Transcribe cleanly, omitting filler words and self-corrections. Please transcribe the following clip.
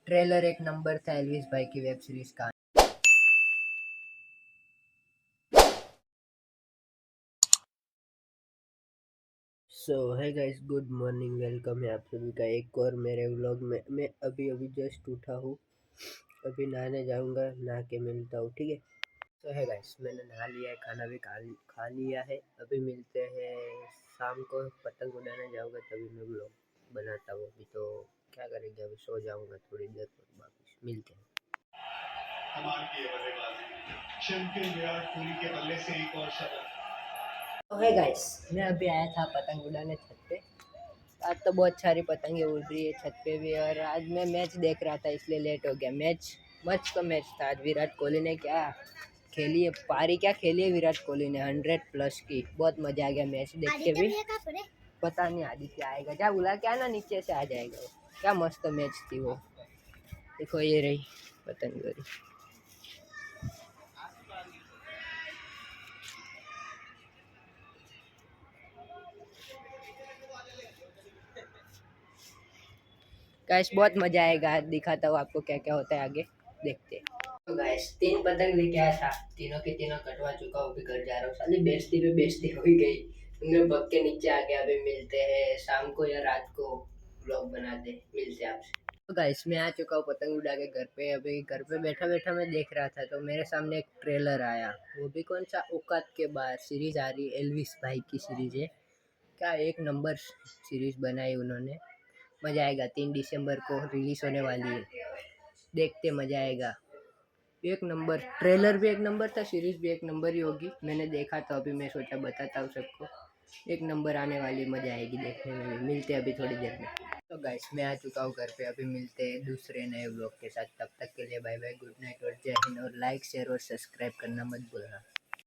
Trailer एक number था Elvis भाई की वेब सीरीज का। सो है गाइस, गुड मॉर्निंग, वेलकम है आप सभी का एक और मेरे व्लॉग में। मैं अभी अभी जस्ट उठा हूँ, अभी नहाने जाऊँगा, नहा के मिलता हूँ, ठीक है। तो है गाइस, मैंने नहा लिया है, खाना भी खा लिया है। अभी मिलते हैं शाम को, पतंग उड़ाने जाऊँगा तभी मैं व्लॉग बनाता हूँ। अभी तो क्या करेंगे, अभी सो जाऊँगा थोड़ी देर पर, वापस मिलते हैं। कमाल की है बल्लेबाजी, चैंपियन विराट कोहली के बल्ले से एक और शतक। तो है गाइस, मैं अभी आया था पतंग उड़ाने छत पे। आज तो बहुत सारी पतंगे उड़ रही है छत पे भी, और आज मैं मैच देख रहा था इसलिए लेट हो गया। मैच का मैच था आज। विराट कोहली ने क्या खेली है, पारी क्या खेली है विराट कोहली ने, 100+ की। बहुत मजा आ गया मैच देख के भी। पता नहीं आदित्य आएगा क्या, बुला क्या ना, नीचे से आ जाएगा वो। क्या मस्त मैच थी वो। देखो ये रही पतंग। गाइस बहुत मजा आएगा, दिखाता हूँ आपको क्या क्या होता है आगे, देखते हैं। तो गाइस 3 पतंग लेके आया था, तीनों के तीनों कटवा चुका हूँ, अभी घर जा रहा हूँ। साली बेइज्जती पे बेइज्जती हो ही गई, उनमें बग के नीचे आ गया। अभी मिलते हैं शाम को या रात को, ब्लॉग बनाते मिलते हैं आपसे। तो गाइस मैं आ चुका हूँ पतंग उड़ा के घर पे। अभी घर पे बैठा बैठा मैं देख रहा था तो मेरे सामने एक ट्रेलर आया, वो भी कौन सा, औकात के बाहर सीरीज आ रही है, एल्विस भाई की सीरीज है। क्या एक नंबर सीरीज बनाई उन्होंने, मजा आएगा। 3 दिसंबर को रिलीज होने वाली है, देखते मजा आएगा। एक नंबर ट्रेलर भी, एक नंबर था, सीरीज भी एक नंबर ही होगी। मैंने देखा तो अभी मैं सोचा बताता हूँ सबको, एक नंबर आने वाली, मजा आएगी देखने में भी। मिलते हैं अभी थोड़ी देर में। तो गाइस मैं आ चुका हूँ घर पे, अभी मिलते हैं दूसरे नए व्लॉग के साथ। तब तक के लिए बाय बाय, गुड नाइट और जय हिंद। और लाइक शेयर और सब्सक्राइब करना मत भूलना।